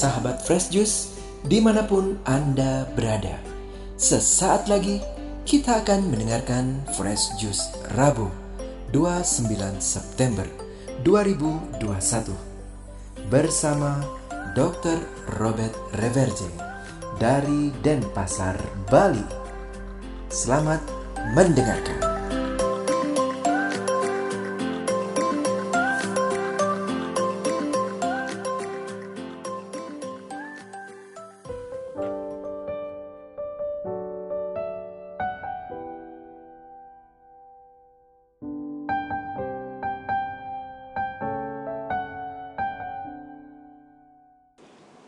sahabat Fresh Juice dimanapun Anda berada. Sesaat lagi kita akan mendengarkan Fresh Juice Rabu 29 September 2021 bersama Dr. Robert Reverje dari Denpasar, Bali. Selamat mendengarkan.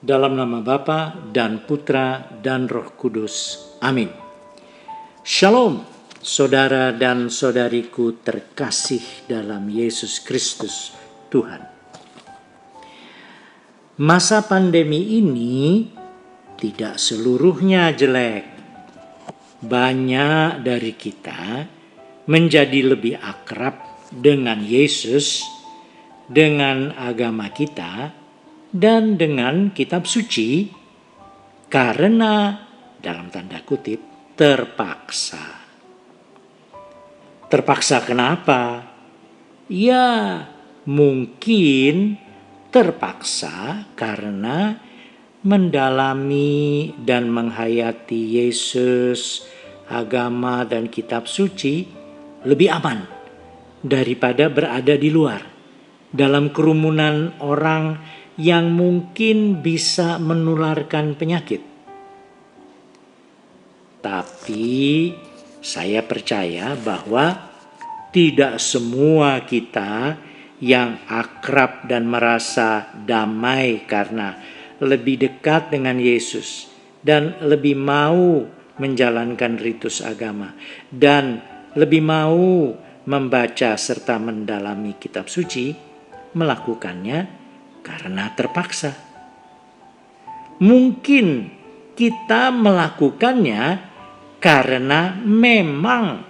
Dalam nama Bapa dan Putra dan Roh Kudus. Amin. Shalom, saudara dan saudariku terkasih dalam Yesus Kristus Tuhan. Masa pandemi ini tidak seluruhnya jelek. Banyak dari kita menjadi lebih akrab dengan Yesus, dengan agama kita, dan dengan kitab suci karena dalam tanda kutip terpaksa. Terpaksa kenapa? Ya mungkin terpaksa karena mendalami dan menghayati Yesus, agama dan kitab suci lebih aman daripada berada di luar dalam kerumunan orang yang mungkin bisa menularkan penyakit. Tapi saya percaya bahwa tidak semua kita yang akrab dan merasa damai karena lebih dekat dengan Yesus dan lebih mau menjalankan ritus agama dan lebih mau membaca serta mendalami kitab suci melakukannya karena terpaksa. Mungkin kita melakukannya karena memang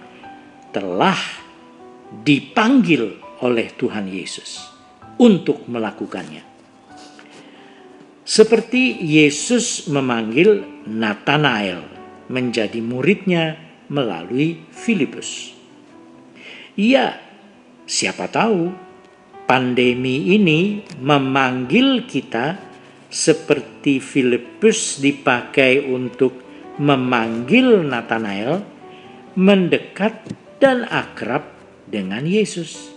telah dipanggil oleh Tuhan Yesus untuk melakukannya. Seperti Yesus memanggil Natanael menjadi muridnya melalui Filipus. Ya, siapa tahu pandemi ini memanggil kita seperti Filipus dipakai untuk memanggil Natanael mendekat dan akrab dengan Yesus.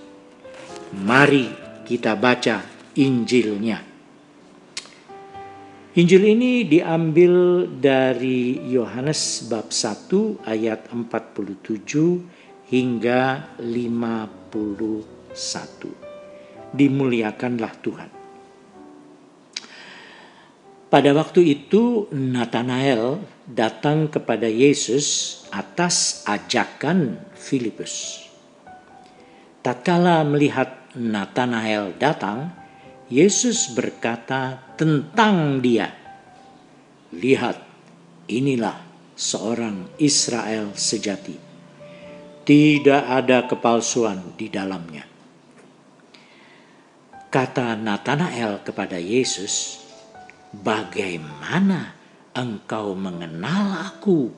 Mari kita baca Injilnya. Injil ini diambil dari Yohanes bab 1 ayat 47 hingga 51. Dimuliakanlah Tuhan. Pada waktu itu Natanael datang kepada Yesus atas ajakan Filipus. Tatkala melihat Natanael datang, Yesus berkata tentang dia, "Lihat, inilah seorang Israel sejati. Tidak ada kepalsuan di dalamnya." Kata Natanael kepada Yesus, "Bagaimana engkau mengenal aku?"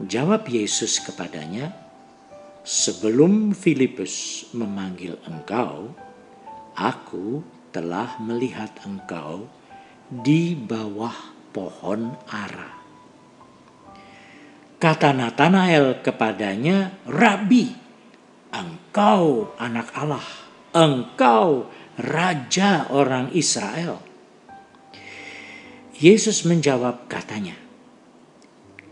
Jawab Yesus kepadanya, "Sebelum Filipus memanggil engkau, aku telah melihat engkau di bawah pohon ara." Kata Natanael kepadanya, "Rabi, engkau anak Allah. Engkau raja orang Israel." Yesus menjawab katanya,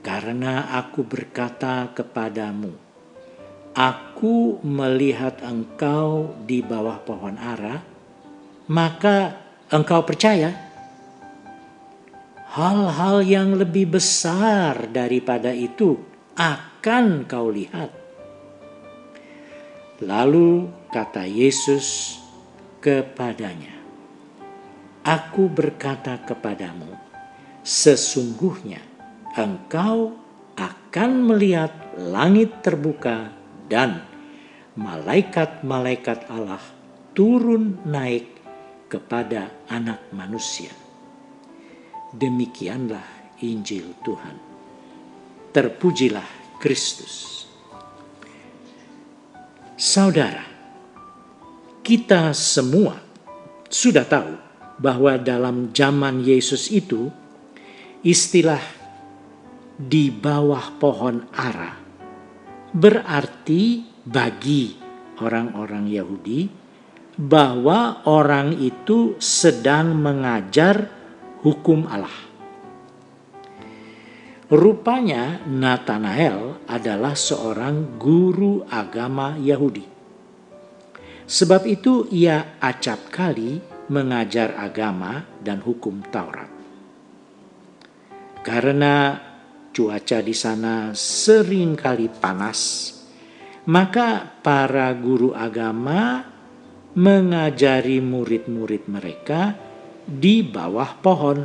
"Karena aku berkata kepadamu, aku melihat engkau di bawah pohon ara, maka engkau percaya? Hal-hal yang lebih besar daripada itu akan kau lihat." Lalu kata Yesus kepadanya, "Aku berkata kepadamu, sesungguhnya engkau akan melihat langit terbuka dan malaikat-malaikat Allah turun naik kepada Anak Manusia. Demikianlah Injil Tuhan. Terpujilah Kristus. Saudara, kita semua sudah tahu bahwa dalam zaman Yesus itu, istilah di bawah pohon ara berarti bagi orang-orang Yahudi bahwa orang itu sedang mengajar hukum Allah. Rupanya Nathanael adalah seorang guru agama Yahudi. Sebab itu ia acap kali mengajar agama dan hukum Taurat. Karena cuaca di sana seringkali panas, maka para guru agama mengajari murid-murid mereka di bawah pohon.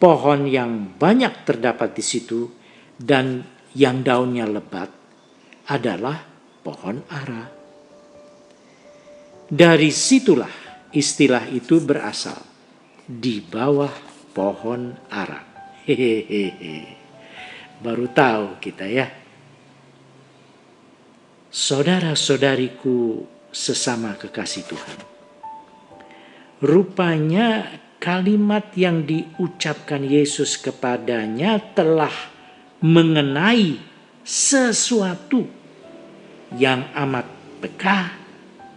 Pohon yang banyak terdapat di situ dan yang daunnya lebat adalah pohon ara. Dari situlah istilah itu berasal, di bawah pohon ara. Hehehe. Baru tahu kita ya. Saudara-saudariku sesama kekasih Tuhan. Rupanya kalimat yang diucapkan Yesus kepadanya telah mengenai sesuatu yang amat peka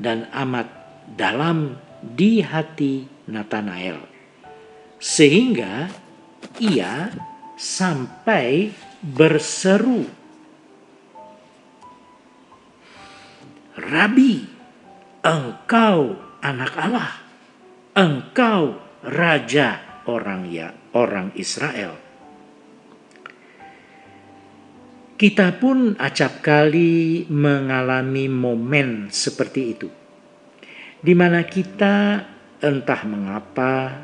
dan amat dalam di hati Nathanael. Sehingga ia sampai berseru, "Rabi, engkau anak Allah, engkau Raja orang Israel." Kita pun acap kali mengalami momen seperti itu, di mana kita entah mengapa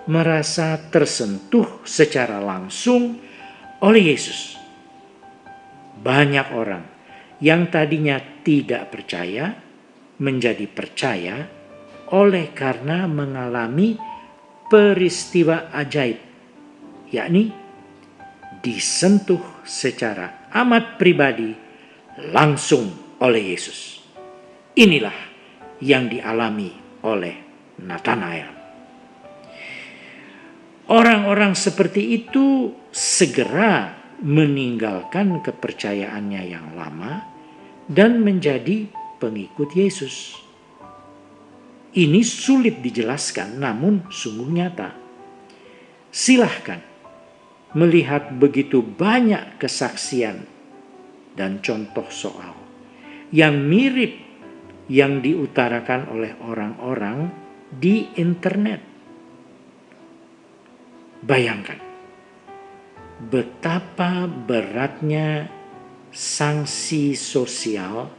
merasa tersentuh secara langsung oleh Yesus. Banyak orang yang tadinya tidak percaya menjadi percaya oleh karena mengalami peristiwa ajaib, yakni disentuh secara amat pribadi langsung oleh Yesus. Inilah yang dialami oleh Nathanael. Orang-orang seperti itu segera meninggalkan kepercayaannya yang lama dan menjadi pengikut Yesus. Ini sulit dijelaskan, namun sungguh nyata. Silahkan melihat begitu banyak kesaksian dan contoh soal yang mirip yang diutarakan oleh orang-orang di internet. Bayangkan betapa beratnya sanksi sosial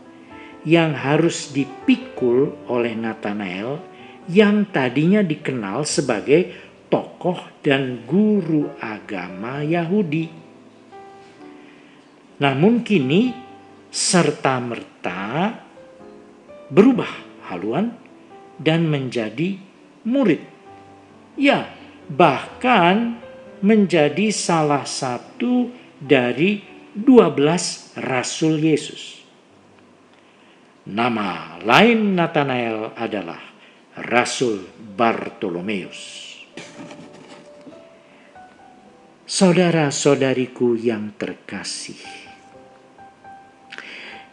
yang harus dipikul oleh Nathanael yang tadinya dikenal sebagai tokoh dan guru agama Yahudi. Namun kini serta-merta berubah haluan dan menjadi murid. Ya, bahkan menjadi salah satu dari 12 Rasul Yesus. Nama lain Nathanael adalah Rasul Bartolomeus. Saudara-saudariku yang terkasih,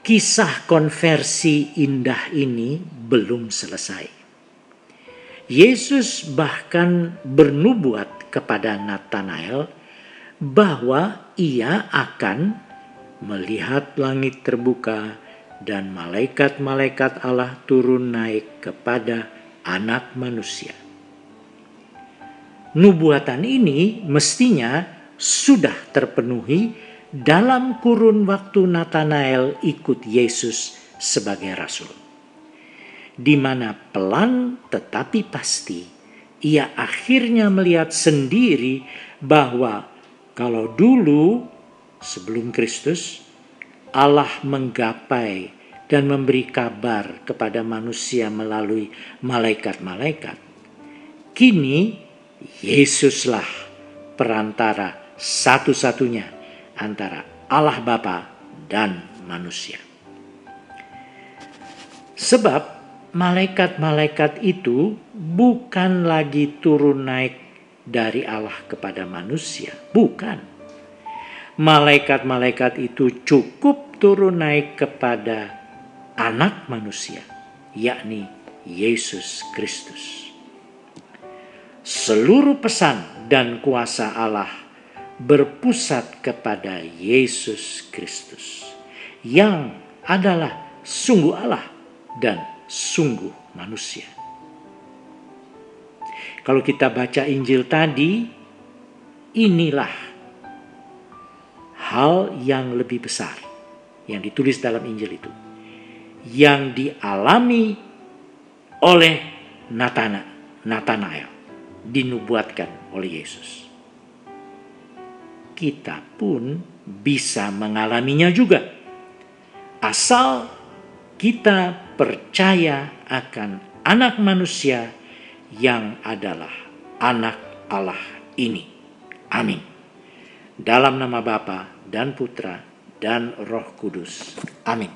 kisah konversi indah ini belum selesai. Yesus bahkan bernubuat kepada Nathanael bahwa ia akan melihat langit terbuka dan malaikat-malaikat Allah turun naik kepada Anak Manusia. Nubuatan ini mestinya sudah terpenuhi dalam kurun waktu Nathanael ikut Yesus sebagai rasul, di mana pelan tetapi pasti ia akhirnya melihat sendiri bahwa kalau dulu sebelum Kristus Allah menggapai dan memberi kabar kepada manusia melalui malaikat-malaikat. Kini Yesuslah perantara satu-satunya antara Allah Bapa dan manusia. Sebab malaikat-malaikat itu bukan lagi turun naik dari Allah kepada manusia. Bukan. Malaikat-malaikat itu cukup turun naik kepada anak manusia, yakni Yesus Kristus. Seluruh pesan dan kuasa Allah berpusat kepada Yesus Kristus, yang adalah sungguh Allah dan sungguh manusia. Kalau kita baca Injil tadi, inilah hal yang lebih besar yang ditulis dalam Injil itu, yang dialami oleh Natanael, dinubuatkan oleh Yesus. Kita pun bisa mengalaminya juga, asal kita percaya akan anak manusia yang adalah anak Allah ini. Amin. Dalam nama Bapa dan Putra dan Roh Kudus. Amin.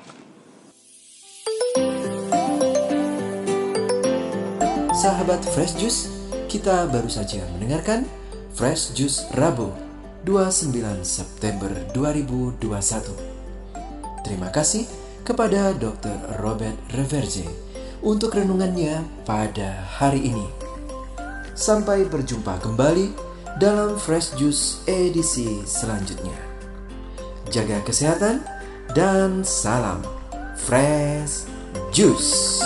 Sahabat Fresh Juice, kita baru saja mendengarkan Fresh Juice Rabu 29 September 2021. Terima kasih kepada Dr. Robert Reverje untuk renungannya pada hari ini. Sampai berjumpa kembali dalam Fresh Juice edisi selanjutnya. Jaga kesehatan dan salam Fresh Juice.